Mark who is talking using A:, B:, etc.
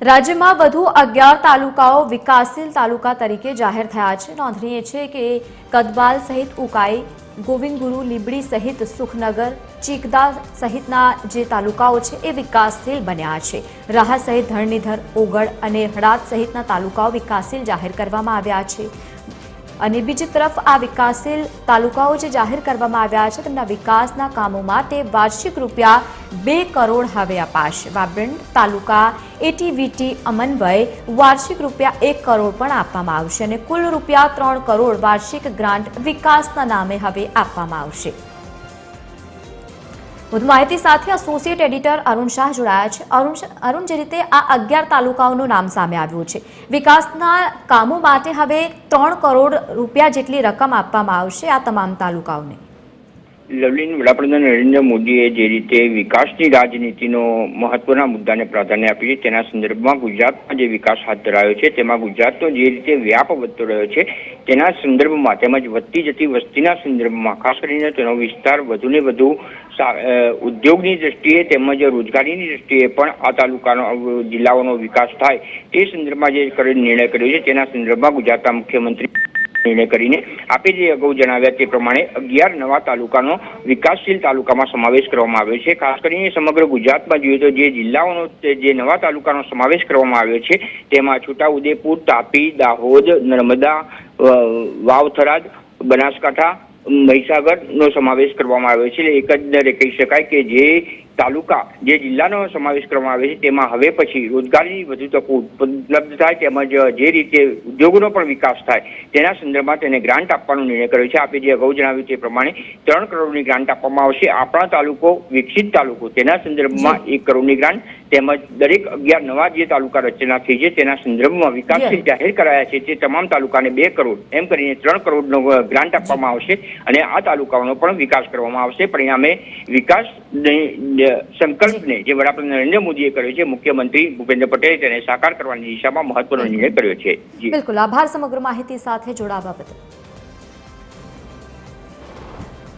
A: રાજ્યમાં વધુ 11 તાલુકાઓ વિકાસશીલ તાલુકા તરીકે જાહેર થયા છે। નોંધનીય છે કે કદબાલ સહિત ઉકાઈ, ગોવિંદગુરુ, લીંબડી સહિત સુખનગર, ચીકદા સહિતના જે તાલુકાઓ છે એ વિકાસશીલ બન્યા છે। રાહા સહિત ધરણીધર, ઓગળ અને હડાદ સહિતના તાલુકાઓ વિકાસશીલ જાહેર કરવામાં આવ્યા છે। અને બીજી તરફ આ વિકાસશીલ તાલુકાઓ જે જાહેર કરવામાં આવ્યા છે તેમના વિકાસના કામો માટે વાર્ષિક રૂપિયા 2 કરોડ હવે અપાશે। વાબરંડ તાલુકા એટીવીટી અમનવય વાર્ષિક રૂપિયા 1 કરોડ પણ આપવામાં આવશે અને કુલ રૂપિયા 3 કરોડ વાર્ષિક ગ્રાન્ટ વિકાસના નામે હવે આપવામાં આવશે। વધુ માહિતી સાથે એસોસિએટ એડિટર અરુણ શાહ જોડાયા છે। અરુણ, જે રીતે આ 11 તાલુકાઓનું નામ સામે આવ્યું છે, વિકાસના કામો માટે હવે 3 કરોડ રૂપિયા જેટલી રકમ આપવામાં આવશે આ તમામ તાલુકાઓને।
B: લવલીન, વડાપ્રધાન નરેન્દ્ર મોદીએ જે રીતે વિકાસની રાજનીતિનો મહત્વના મુદ્દાને પ્રાધાન્ય આપ્યું છે તેના સંદર્ભમાં ગુજરાતમાં જે વિકાસ હાથ ધરાયો છે તેમાં ગુજરાતનો જે રીતે વ્યાપ વધતો રહ્યો છે તેના સંદર્ભમાં તેમજ વધતી જતી વસ્તીના સંદર્ભમાં ખાસ કરીને તેનો વિસ્તાર વધુને વધુ ઉદ્યોગની દ્રષ્ટિએ તેમજ રોજગારીની દ્રષ્ટિએ પણ આ તાલુકાનો જિલ્લાઓનો વિકાસ થાય તે સંદર્ભમાં જે નિર્ણય કર્યો છે તેના સંદર્ભમાં ગુજરાતના મુખ્યમંત્રી નિર્ણય કરીને આપે જે અગાઉ જણાવ્યા તે પ્રમાણે 11 નવા તાલુકાનો વિકાસશીલ તાલુકામાં સમાવેશ કરવામાં આવ્યો છે। ખાસ કરીને સમગ્ર ગુજરાતમાં જોઈએ તો જે જિલ્લાઓનો જે નવા તાલુકાનો સમાવેશ કરવામાં આવ્યો છે તેમાં છોટાઉદેપુર, તાપી, દાહોદ, નર્મદા, વાવ-થરાદ, બનાસકાંઠા, મહીસાગરનો સમાવેશ કરવામાં આવ્યો છે। એક જ દરે કહી શકાય કે જે તાલુકા જે જિલ્લાનો સમાવેશ કરવામાં આવે છે તેમાં હવે પછી રોજગારીની વધુ તકો ઉપલબ્ધ થાય તેમજ જે રીતે ઉદ્યોગોનો પણ વિકાસ થાય તેના સંદર્ભમાં તેને ગ્રાન્ટ આપવાનો નિર્ણય કર્યો છે। આપે જે અગાઉ જણાવ્યું તે પ્રમાણે 3 કરોડની ગ્રાન્ટ આપવામાં આવશે। આપણા તાલુકો વિકસિત તાલુકો તેના સંદર્ભમાં 1 કરોડની ગ્રાન્ટ તેમજ દરેક 11 નવા જે તાલુકા રચના થઈ છે તેના સંદર્ભમાં વિકાસશીલ જાહેર કરાયા છે તે તમામ તાલુકાને 2 કરોડ એમ કરીને 3 કરોડનો ગ્રાન્ટ આપવામાં આવશે અને આ તાલુકાઓનો પણ વિકાસ કરવામાં આવશે। પરિણામે વિકાસ સંકલ્પને જે વડાપ્રધાન નરેન્દ્ર મોદીએ કર્યો છે, મુખ્યમંત્રી ભૂપેન્દ્ર પટેલે તેને સાકાર કરવાની દિશામાં મહત્વનો નિર્ણય કર્યો છે।
A: બિલકુલ, આભાર સમગ્ર માહિતી સાથે જોડાવા બદલ।